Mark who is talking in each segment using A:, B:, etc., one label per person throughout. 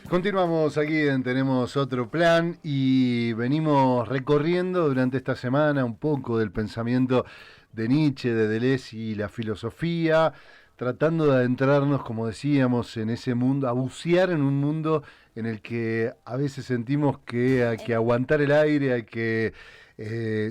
A: Continuamos aquí en Tenemos Otro Plan y venimos recorriendo durante esta semana un poco del pensamiento de Nietzsche, de Deleuze y la filosofía, tratando de adentrarnos, como decíamos, en ese mundo, a bucear en un mundo en el que a veces sentimos que hay que aguantar el aire, hay que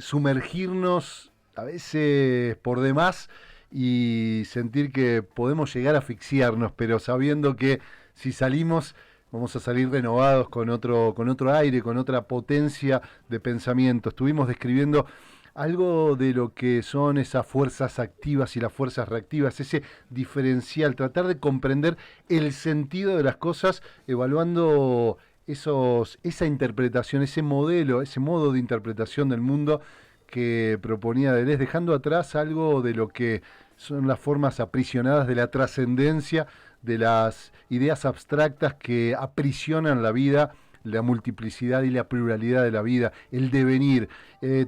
A: sumergirnos a veces por demás y sentir que podemos llegar a asfixiarnos, pero sabiendo que si salimos vamos a salir renovados con otro aire, con otra potencia de pensamiento. Estuvimos describiendo algo de lo que son esas fuerzas activas y las fuerzas reactivas, ese diferencial, tratar de comprender el sentido de las cosas, evaluando esa interpretación, ese modelo, ese modo de interpretación del mundo que proponía Deleuze, dejando atrás algo de lo que son las formas aprisionadas de la trascendencia, de las ideas abstractas que aprisionan la vida, la multiplicidad y la pluralidad de la vida, el devenir.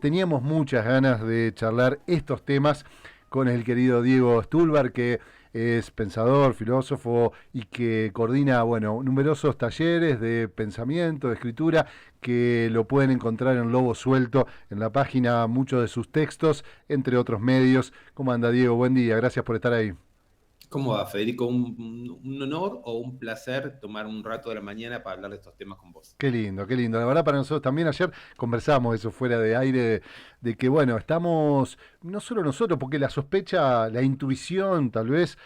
A: Teníamos muchas ganas de charlar estos temas con el querido Diego Stulbar, que es pensador, filósofo y que coordina, bueno, numerosos talleres de pensamiento, de escritura, que lo pueden encontrar en Lobo Suelto, en la página, muchos de sus textos, entre otros medios. ¿Cómo anda, Diego? Buen día, gracias por estar ahí.
B: ¿Cómo va, Federico? Un honor o un placer tomar un rato de la mañana para hablar de estos temas con vos.
A: Qué lindo, qué lindo. La verdad para nosotros también ayer conversamos eso fuera de aire, de que bueno, estamos, no solo nosotros, porque la sospecha, la intuición tal vez,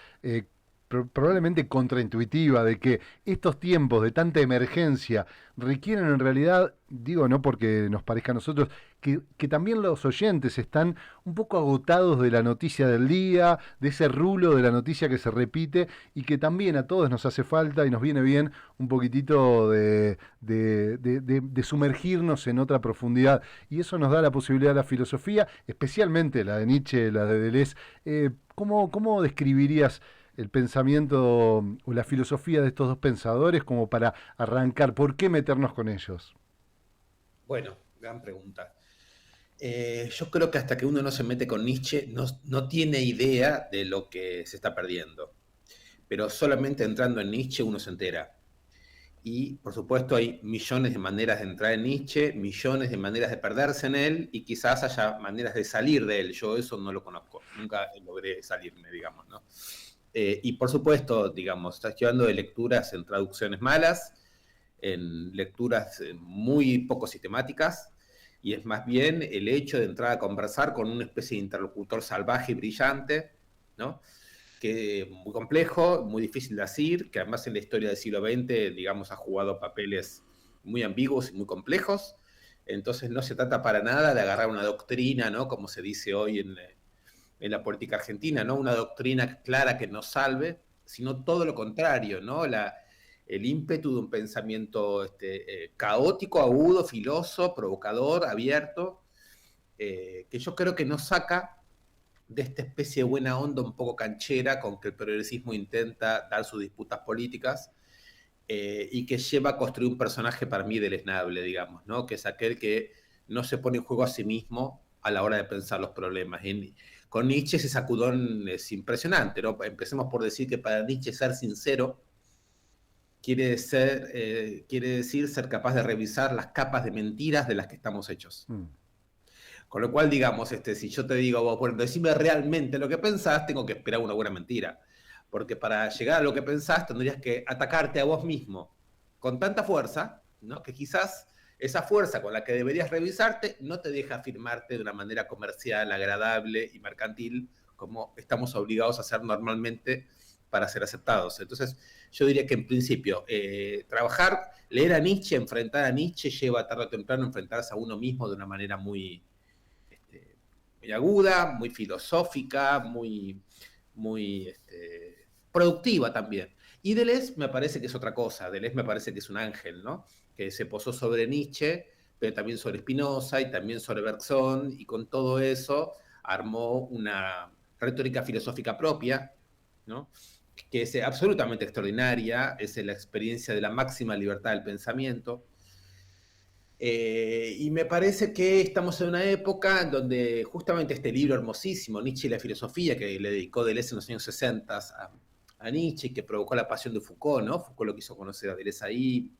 A: probablemente contraintuitiva, de que estos tiempos de tanta emergencia requieren en realidad, digo no porque nos parezca a nosotros, que también los oyentes están un poco agotados de la noticia del día, de ese rulo de la noticia que se repite y que también a todos nos hace falta y nos viene bien un poquitito de sumergirnos en otra profundidad. Y eso nos da la posibilidad de la filosofía, especialmente la de Nietzsche, la de Deleuze. ¿Cómo describirías el pensamiento o la filosofía de estos dos pensadores como para arrancar? ¿Por qué meternos con ellos?
B: Bueno, gran pregunta. Yo creo que hasta que uno no se mete con Nietzsche no tiene idea de lo que se está perdiendo. Pero solamente entrando en Nietzsche uno se entera. Y por supuesto hay millones de maneras de entrar en Nietzsche, millones de maneras de perderse en él y quizás haya maneras de salir de él. Yo eso no lo conozco, nunca logré salirme, digamos, ¿no? Y por supuesto, digamos, estás llevando de lecturas en traducciones malas, en lecturas muy poco sistemáticas, y es más bien el hecho de entrar a conversar con una especie de interlocutor salvaje y brillante, ¿no? Que muy complejo, muy difícil de asir, que además en la historia del siglo XX, digamos, ha jugado papeles muy ambiguos y muy complejos. Entonces no se trata para nada de agarrar una doctrina, ¿no? Como se dice hoy en la política argentina, ¿no? Una doctrina clara que nos salve, sino todo lo contrario, ¿no? El ímpetu de un pensamiento caótico, agudo, filoso, provocador, abierto, que yo creo que nos saca de esta especie de buena onda un poco canchera con que el progresismo intenta dar sus disputas políticas y que lleva a construir un personaje para mí deleznable, digamos, ¿no? Que es aquel que no se pone en juego a sí mismo a la hora de pensar los problemas. Con Nietzsche ese sacudón es impresionante, ¿no? Empecemos por decir que para Nietzsche ser sincero quiere decir ser capaz de revisar las capas de mentiras de las que estamos hechos.
A: Mm.
B: Con lo cual, digamos, si yo te digo, vos, bueno, decime realmente lo que pensás, tengo que esperar una buena mentira. Porque para llegar a lo que pensás tendrías que atacarte a vos mismo con tanta fuerza, ¿no? Que quizás esa fuerza con la que deberías revisarte no te deja afirmarte de una manera comercial, agradable y mercantil como estamos obligados a hacer normalmente para ser aceptados. Entonces, yo diría que en principio, leer a Nietzsche, enfrentar a Nietzsche, lleva tarde o temprano a enfrentarse a uno mismo de una manera muy aguda, muy filosófica, muy productiva también. Y Deleuze me parece que es otra cosa. Deleuze me parece que es un ángel, ¿no? Que se posó sobre Nietzsche, pero también sobre Spinoza y también sobre Bergson, y con todo eso armó una retórica filosófica propia, ¿no? Que es absolutamente extraordinaria, es la experiencia de la máxima libertad del pensamiento. Y me parece que estamos en una época en donde justamente este libro hermosísimo, Nietzsche y la filosofía, que le dedicó Deleuze en los años 60 a Nietzsche y que provocó la pasión de Foucault, ¿no? Foucault lo quiso conocer a Deleuze ahí.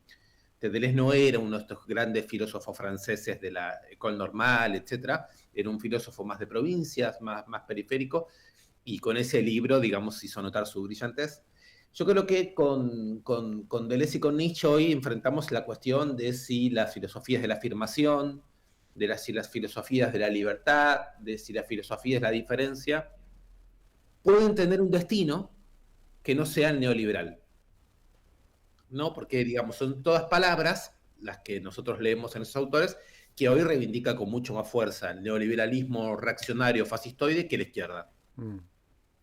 B: Deleuze no era uno de estos grandes filósofos franceses de la École Normale, etcétera. Era un filósofo más de provincias, más periférico, y con ese libro, digamos, hizo notar su brillantez. Yo creo que con Deleuze y con Nietzsche hoy enfrentamos la cuestión de si las filosofías de la afirmación, si las filosofías de la libertad, de si la filosofía es la diferencia, pueden tener un destino que no sea el neoliberal. ¿No? Porque, digamos, son todas palabras, las que nosotros leemos en esos autores, que hoy reivindica con mucho más fuerza el neoliberalismo reaccionario fascistoide que la izquierda.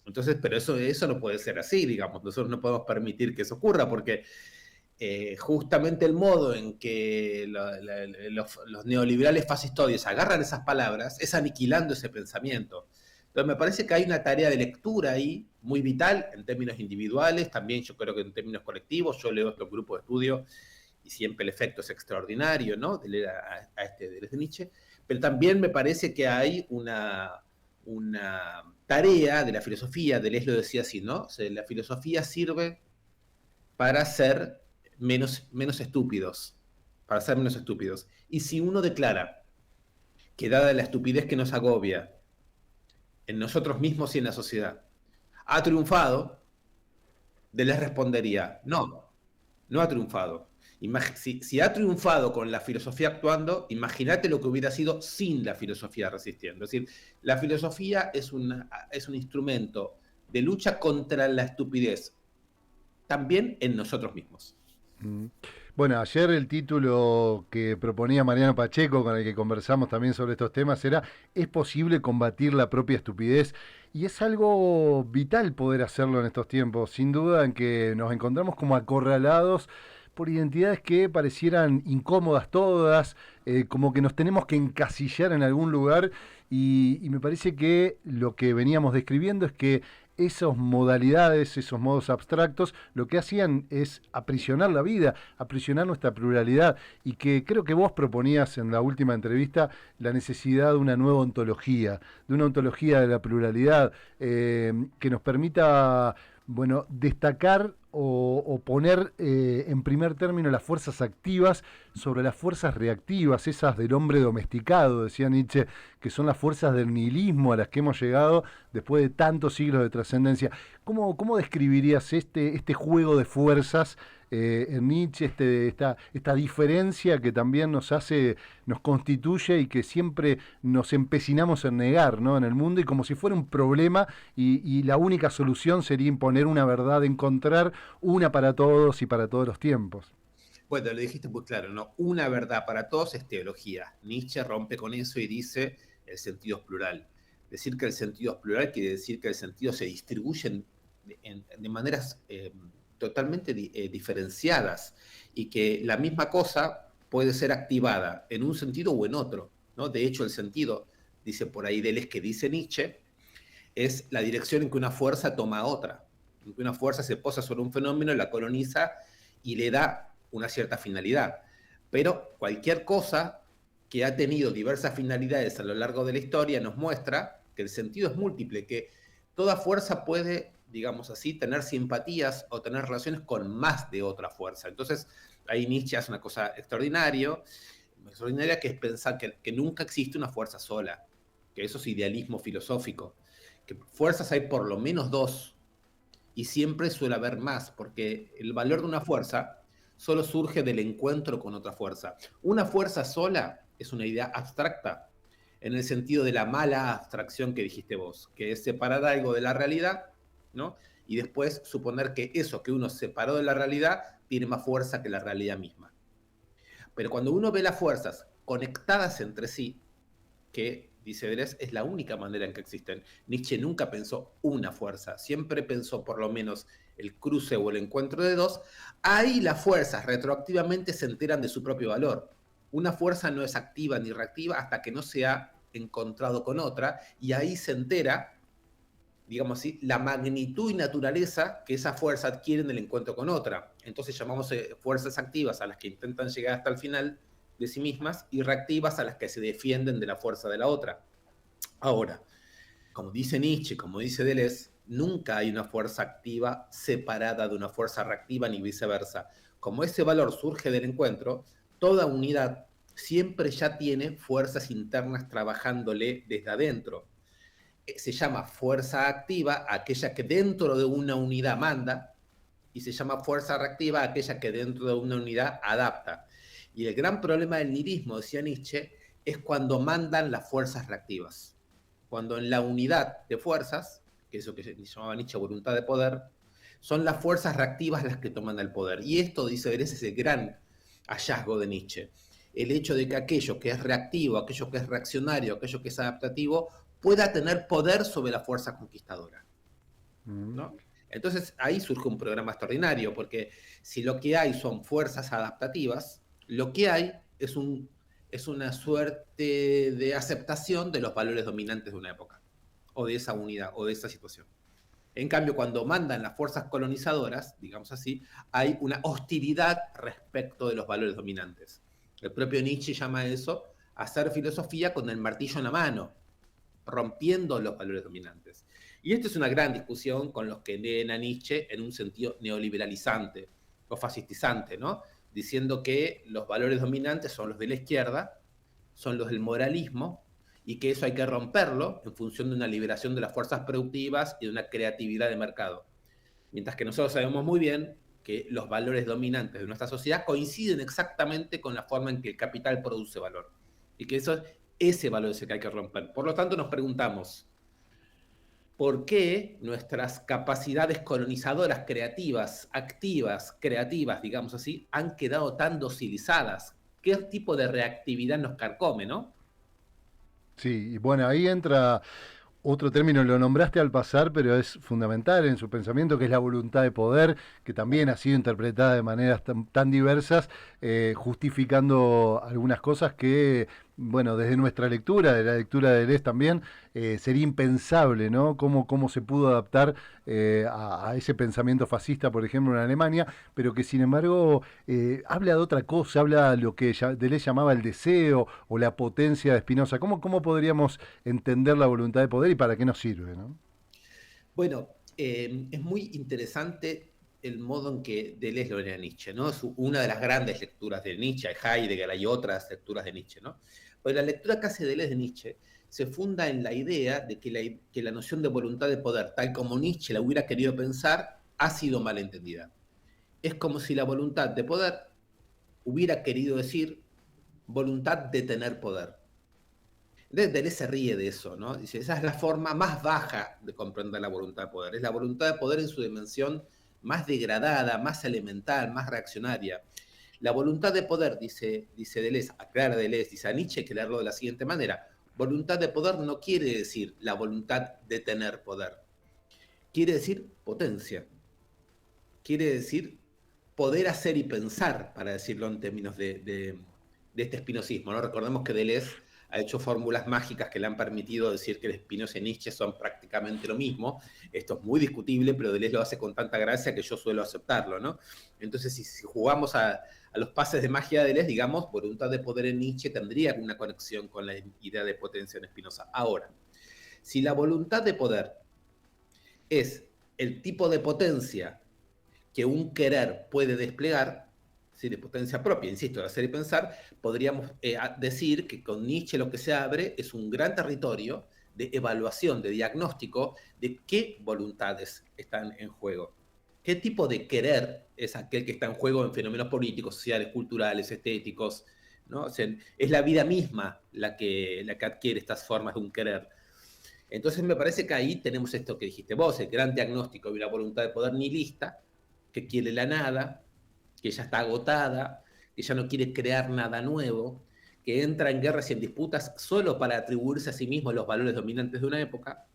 B: Entonces, pero eso no puede ser así, digamos. Nosotros no podemos permitir que eso ocurra, porque justamente el modo en que los neoliberales fascistoides agarran esas palabras es aniquilando ese pensamiento. Entonces me parece que hay una tarea de lectura ahí muy vital en términos individuales, también yo creo que en términos colectivos. Yo leo estos grupos de estudio y siempre el efecto es extraordinario, ¿no? De leer a este Deleuze de Nietzsche, pero también me parece que hay una tarea de la filosofía. Deleuze lo decía así, ¿no? O sea, la filosofía sirve para ser menos estúpidos, para ser menos estúpidos. Y si uno declara que dada la estupidez que nos agobia en nosotros mismos y en la sociedad, ha triunfado, Deleuze respondería, no ha triunfado. Si ha triunfado con la filosofía actuando, imagínate lo que hubiera sido sin la filosofía resistiendo. Es decir, la filosofía es un instrumento de lucha contra la estupidez, también en nosotros mismos.
A: Bueno, ayer el título que proponía Mariano Pacheco, con el que conversamos también sobre estos temas, era ¿es posible combatir la propia estupidez? Y es algo vital poder hacerlo en estos tiempos, sin duda en que nos encontramos como acorralados por identidades que parecieran incómodas todas, como que nos tenemos que encasillar en algún lugar, y me parece que lo que veníamos describiendo es que esas modalidades, esos modos abstractos, lo que hacían es aprisionar la vida, aprisionar nuestra pluralidad, y que creo que vos proponías en la última entrevista la necesidad de una nueva ontología, de una ontología de la pluralidad, que nos permita, bueno, destacar o poner en primer término las fuerzas activas sobre las fuerzas reactivas, esas del hombre domesticado, decía Nietzsche, que son las fuerzas del nihilismo a las que hemos llegado después de tantos siglos de trascendencia. ¿Cómo describirías este juego de fuerzas en Nietzsche, esta diferencia que también nos constituye y que siempre nos empecinamos en negar, ¿no?, en el mundo, y como si fuera un problema y la única solución sería imponer una verdad, encontrar una para todos y para todos los tiempos?
B: Bueno, lo dijiste muy claro, ¿no? Una verdad para todos es teología. Nietzsche rompe con eso y dice el sentido es plural. Decir que el sentido es plural quiere decir que el sentido se distribuye de maneras totalmente diferenciadas, y que la misma cosa puede ser activada en un sentido o en otro, ¿no? De hecho, el sentido, dice por ahí Deleuze, que dice Nietzsche, es la dirección en que una fuerza toma a otra, en que una fuerza se posa sobre un fenómeno, la coloniza y le da una cierta finalidad. Pero cualquier cosa que ha tenido diversas finalidades a lo largo de la historia nos muestra que el sentido es múltiple, que toda fuerza puede, digamos así, tener simpatías o tener relaciones con más de otra fuerza. Entonces, ahí Nietzsche hace una cosa extraordinaria, que es pensar que nunca existe una fuerza sola, que eso es idealismo filosófico, que fuerzas hay por lo menos dos, y siempre suele haber más, porque el valor de una fuerza solo surge del encuentro con otra fuerza. Una fuerza sola es una idea abstracta, en el sentido de la mala abstracción que dijiste vos, que es separar algo de la realidad, ¿no? Y después suponer que eso que uno separó de la realidad tiene más fuerza que la realidad misma. Pero cuando uno ve las fuerzas conectadas entre sí, que, dice Deleuze, es la única manera en que existen. Nietzsche nunca pensó una fuerza, siempre pensó por lo menos el cruce o el encuentro de dos. Ahí las fuerzas retroactivamente se enteran de su propio valor. Una fuerza no es activa ni reactiva hasta que no se ha encontrado con otra, y ahí se entera, digamos así, la magnitud y naturaleza que esa fuerza adquiere en el encuentro con otra. Entonces llamamos fuerzas activas a las que intentan llegar hasta el final de sí mismas, y reactivas a las que se defienden de la fuerza de la otra. Ahora, como dice Nietzsche, como dice Deleuze, Nunca hay una fuerza activa separada de una fuerza reactiva ni viceversa. Como ese valor surge del encuentro, toda unidad siempre ya tiene fuerzas internas trabajándole desde adentro. Se llama fuerza activa aquella que dentro de una unidad manda, y se llama fuerza reactiva aquella que dentro de una unidad adapta. Y el gran problema del nihilismo, decía Nietzsche, es cuando mandan las fuerzas reactivas. Cuando en la unidad de fuerzas, que es eso que llamaba Nietzsche voluntad de poder, son las fuerzas reactivas las que toman el poder. Y esto, dice Deleuze, es el gran hallazgo de Nietzsche. El hecho de que aquello que es reactivo, aquello que es reaccionario, aquello que es adaptativo, pueda tener poder sobre la fuerza conquistadora, ¿no? Entonces ahí surge un programa extraordinario, porque si lo que hay son fuerzas adaptativas, lo que hay es una suerte de aceptación de los valores dominantes de una época, o de esa unidad, o de esa situación. En cambio, cuando mandan las fuerzas colonizadoras, digamos así, hay una hostilidad respecto de los valores dominantes. El propio Nietzsche llama eso hacer filosofía con el martillo en la mano, rompiendo los valores dominantes. Y esto es una gran discusión con los que leen a Nietzsche en un sentido neoliberalizante o fascistizante, ¿no? Diciendo que los valores dominantes son los de la izquierda, son los del moralismo, y que eso hay que romperlo en función de una liberación de las fuerzas productivas y de una creatividad de mercado. Mientras que nosotros sabemos muy bien que los valores dominantes de nuestra sociedad coinciden exactamente con la forma en que el capital produce valor. Y que ese valor es el que hay que romper. Por lo tanto, nos preguntamos, ¿por qué nuestras capacidades colonizadoras creativas, activas, creativas, digamos así, han quedado tan docilizadas? ¿Qué tipo de reactividad nos carcome, no?
A: Sí, y bueno, ahí entra otro término, lo nombraste al pasar, pero es fundamental en su pensamiento, que es la voluntad de poder, que también ha sido interpretada de maneras tan diversas, justificando algunas cosas que, bueno, desde nuestra lectura, de la lectura de Deleuze también, sería impensable, ¿no? Cómo se pudo adaptar a ese pensamiento fascista, por ejemplo, en Alemania, pero que sin embargo habla de otra cosa, habla de lo que Deleuze llamaba el deseo o la potencia de Spinoza. ¿Cómo podríamos entender la voluntad de poder y para qué nos sirve, ¿no?
B: Bueno, es muy interesante el modo en que Deleuze lo lee a Nietzsche, ¿no? Es una de las grandes lecturas de Nietzsche, hay Heidegger, hay otras lecturas de Nietzsche, ¿no? Pero la lectura que hace Deleuze de Nietzsche se funda en la idea de que la noción de voluntad de poder, tal como Nietzsche la hubiera querido pensar, ha sido mal entendida. Es como si la voluntad de poder hubiera querido decir voluntad de tener poder. Deleuze se ríe de eso, ¿no? Dice, esa es la forma más baja de comprender la voluntad de poder. Es la voluntad de poder en su dimensión más degradada, más elemental, más reaccionaria. La voluntad de poder, dice Deleuze, aclara Deleuze, dice a Nietzsche, que leerlo de la siguiente manera. Voluntad de poder no quiere decir la voluntad de tener poder. Quiere decir potencia. Quiere decir poder hacer y pensar, para decirlo en términos de este espinosismo, ¿no? Recordemos que Deleuze ha hecho fórmulas mágicas que le han permitido decir que el Spinoza y Nietzsche son prácticamente lo mismo. Esto es muy discutible, pero Deleuze lo hace con tanta gracia que yo suelo aceptarlo, ¿no? Entonces, si jugamos a los pases de magia de Deleuze, digamos, voluntad de poder en Nietzsche tendría alguna conexión con la idea de potencia en Spinoza. Ahora, si la voluntad de poder es el tipo de potencia que un querer puede desplegar, ¿sí? De potencia propia, insisto, de hacer y pensar, podríamos decir que con Nietzsche lo que se abre es un gran territorio de evaluación, de diagnóstico de qué voluntades están en juego. ¿Qué tipo de querer es aquel que está en juego en fenómenos políticos, sociales, culturales, estéticos? ¿No? O sea, es la vida misma la que adquiere estas formas de un querer. Entonces me parece que ahí tenemos esto que dijiste vos, el gran diagnóstico de una voluntad de poder nihilista, que quiere la nada, que ya está agotada, que ya no quiere crear nada nuevo, que entra en guerras y en disputas solo para atribuirse a sí mismo los valores dominantes de una época,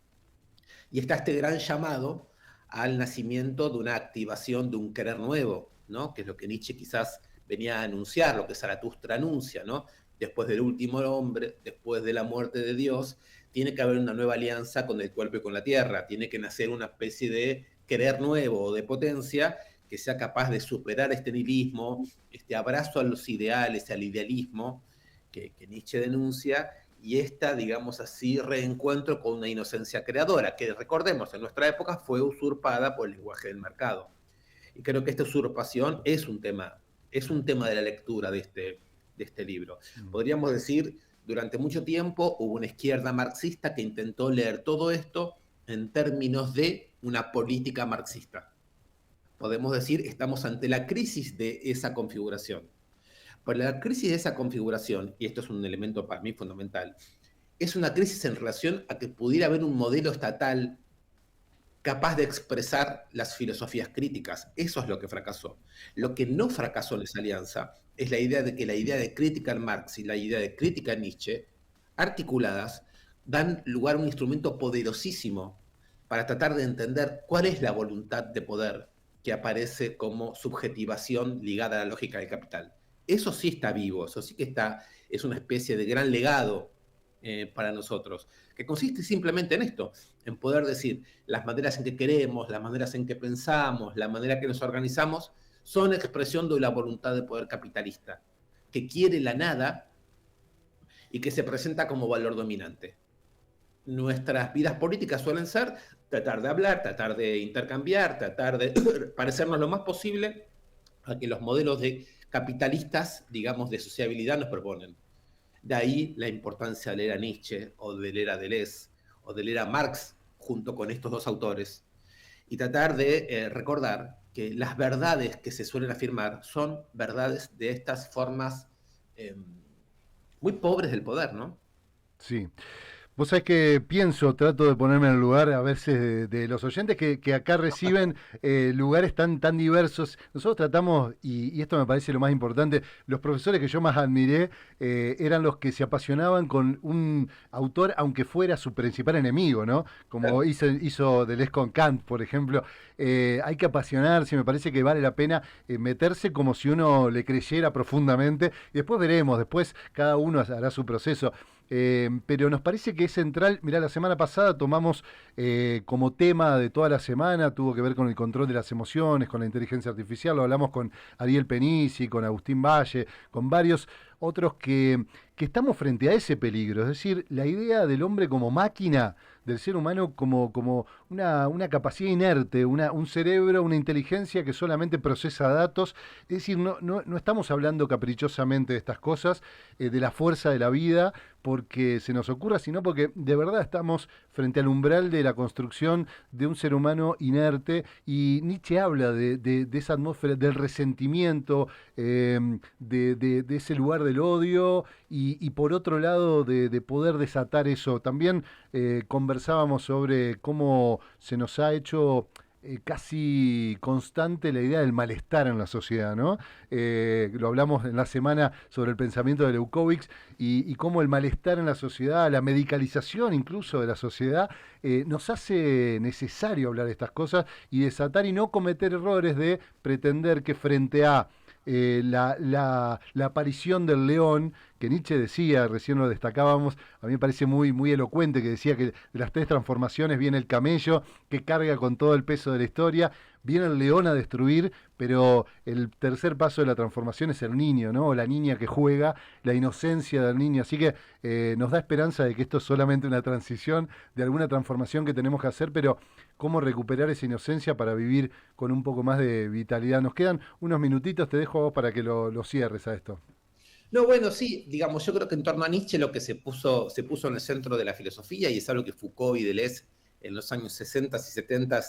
B: y está este gran llamado al nacimiento de una activación de un querer nuevo, ¿no? Que es lo que Nietzsche quizás venía a anunciar, lo que Zaratustra anuncia, ¿no? Después del último hombre, después de la muerte de Dios, tiene que haber una nueva alianza con el cuerpo y con la tierra, tiene que nacer una especie de querer nuevo o de potencia que sea capaz de superar este nihilismo, este abrazo a los ideales, al idealismo que Nietzsche denuncia, y esta, digamos así, reencuentro con una inocencia creadora, que recordemos, en nuestra época fue usurpada por el lenguaje del mercado. Y creo que esta usurpación es un tema de la lectura de este libro. Podríamos decir, durante mucho tiempo hubo una izquierda marxista que intentó leer todo esto en términos de una política marxista. Podemos decir, estamos ante la crisis de esa configuración. Pero la crisis de esa configuración, y esto es un elemento para mí fundamental, es una crisis en relación a que pudiera haber un modelo estatal capaz de expresar las filosofías críticas. Eso es lo que fracasó. Lo que no fracasó en esa alianza es la idea de que la idea de crítica en Marx y la idea de crítica en Nietzsche, articuladas, dan lugar a un instrumento poderosísimo para tratar de entender cuál es la voluntad de poder que aparece como subjetivación ligada a la lógica del capital. Eso sí está vivo, eso sí que está, es una especie de gran legado para nosotros, que consiste simplemente en esto, en poder decir las maneras en que queremos, las maneras en que pensamos, la manera que nos organizamos, son expresión de la voluntad de poder capitalista, que quiere la nada y que se presenta como valor dominante. Nuestras vidas políticas suelen ser tratar de hablar, tratar de intercambiar, tratar de parecernos lo más posible a que los modelos de capitalistas, digamos, de sociabilidad nos proponen. De ahí la importancia de leer a Nietzsche, o de leer a Deleuze, o de leer a Marx, junto con estos dos autores, y tratar de recordar que las verdades que se suelen afirmar son verdades de estas formas muy pobres del poder, ¿no?
A: Sí. Vos sabés que pienso, trato de ponerme en el lugar a veces de los oyentes que acá reciben lugares tan diversos. Nosotros tratamos, y esto me parece lo más importante, los profesores que yo más admiré eran los que se apasionaban con un autor, aunque fuera su principal enemigo, ¿no? Como hizo Deleuze con Kant, por ejemplo. Hay que apasionarse, me parece que vale la pena meterse como si uno le creyera profundamente. Y después veremos, después cada uno hará su proceso. Pero nos parece que es central. Mirá, la semana pasada tomamos como tema de toda la semana, tuvo que ver con el control de las emociones, con la inteligencia artificial, lo hablamos con Ariel Penisi, con Agustín Valle, con varios otros que estamos frente a ese peligro, es decir, la idea del hombre como máquina, del ser humano como una capacidad inerte, un cerebro, una inteligencia que solamente procesa datos, es decir, no estamos hablando caprichosamente de estas cosas, de la fuerza de la vida, porque se nos ocurra, sino porque de verdad estamos frente al umbral de la construcción de un ser humano inerte, y Nietzsche habla de esa atmósfera del resentimiento, de ese lugar del odio, y por otro lado de poder desatar eso. También conversábamos sobre cómo se nos ha hecho casi constante la idea del malestar en la sociedad, ¿no? Lo hablamos en la semana sobre el pensamiento de Leucovitz y cómo el malestar en la sociedad, la medicalización incluso de la sociedad, nos hace necesario hablar de estas cosas y desatar y no cometer errores de pretender que frente a la aparición del león, que Nietzsche decía, recién lo destacábamos, a mí me parece muy elocuente, que decía que de las tres transformaciones viene el camello, que carga con todo el peso de la historia, viene el león a destruir, pero el tercer paso de la transformación es el niño, ¿no? O la niña que juega, la inocencia del niño. Así que nos da esperanza de que esto es solamente una transición, de alguna transformación que tenemos que hacer, pero cómo recuperar esa inocencia para vivir con un poco más de vitalidad. Nos quedan unos minutitos, te dejo a vos para que lo cierres a esto.
B: No, bueno, sí, digamos, yo creo que en torno a Nietzsche lo que se puso en el centro de la filosofía, y es algo que Foucault y Deleuze en los años 60 y 70,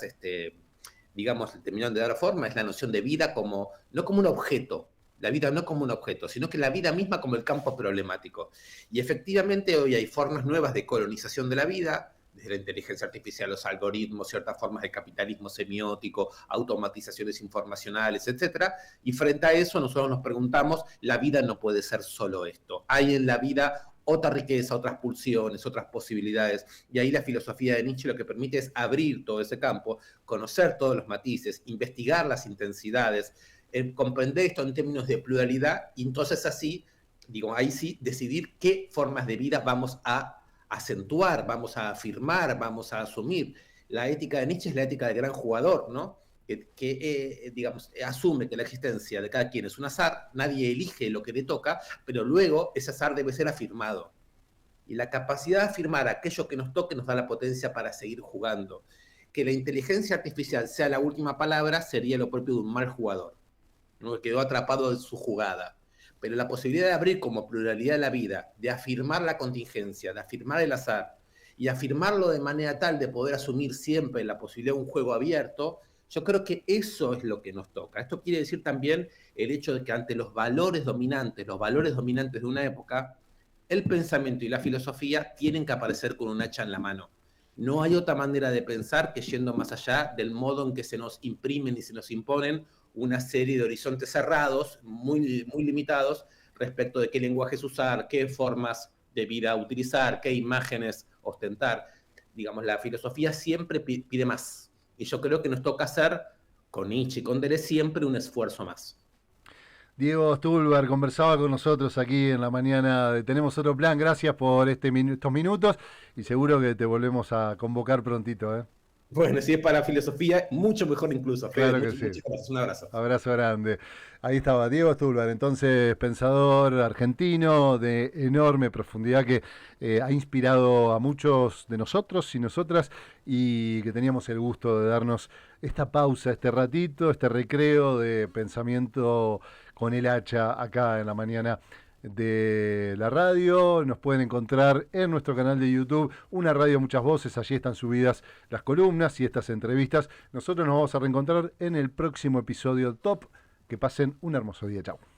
B: digamos, terminaron de dar forma, es la noción de vida como, no como un objeto, la vida no como un objeto, sino que la vida misma como el campo problemático. Y efectivamente hoy hay formas nuevas de colonización de la vida, desde la inteligencia artificial, los algoritmos, ciertas formas de capitalismo semiótico, automatizaciones informacionales, etcétera. Y frente a eso nosotros nos preguntamos, la vida no puede ser solo esto. Hay en la vida otra riqueza, otras pulsiones, otras posibilidades. Y ahí la filosofía de Nietzsche lo que permite es abrir todo ese campo, conocer todos los matices, investigar las intensidades, comprender esto en términos de pluralidad, y entonces así, digo, ahí sí, decidir qué formas de vida vamos a acentuar, vamos a afirmar, vamos a asumir. La ética de Nietzsche es la ética del gran jugador, ¿no? Digamos, asume que la existencia de cada quien es un azar, nadie elige lo que le toca, pero luego ese azar debe ser afirmado. Y la capacidad de afirmar aquello que nos toque nos da la potencia para seguir jugando. Que la inteligencia artificial sea la última palabra sería lo propio de un mal jugador, ¿no? Que quedó atrapado en su jugada. Pero la posibilidad de abrir como pluralidad de la vida, de afirmar la contingencia, de afirmar el azar y afirmarlo de manera tal de poder asumir siempre la posibilidad de un juego abierto, yo creo que eso es lo que nos toca. Esto quiere decir también el hecho de que ante los valores dominantes de una época, el pensamiento y la filosofía tienen que aparecer con un hacha en la mano. No hay otra manera de pensar que yendo más allá del modo en que se nos imprimen y se nos imponen una serie de horizontes cerrados, muy, muy limitados, respecto de qué lenguajes usar, qué formas de vida utilizar, qué imágenes ostentar. Digamos, la filosofía siempre pide más. Y yo creo que nos toca hacer, con Nietzsche y con Deleuze, siempre un esfuerzo más.
A: Diego Stulberg conversaba con nosotros aquí en la mañana de Tenemos Otro Plan. Gracias por estos minutos y seguro que te volvemos a convocar prontito, ¿eh?
B: Bueno, si es para filosofía, mucho mejor incluso. Fede,
A: Claro que
B: muchas,
A: sí.
B: muchas gracias. Un abrazo.
A: Abrazo grande. Ahí estaba Diego Stulberg, entonces pensador argentino de enorme profundidad que ha inspirado a muchos de nosotros y nosotras y que teníamos el gusto de darnos esta pausa, este ratito, este recreo de pensamiento con el hacha acá en la mañana de la radio. Nos pueden encontrar en nuestro canal de YouTube, Una Radio Muchas Voces. Allí están subidas las columnas y estas entrevistas. Nosotros nos vamos a reencontrar en el próximo episodio Top. Que pasen un hermoso día. Chao.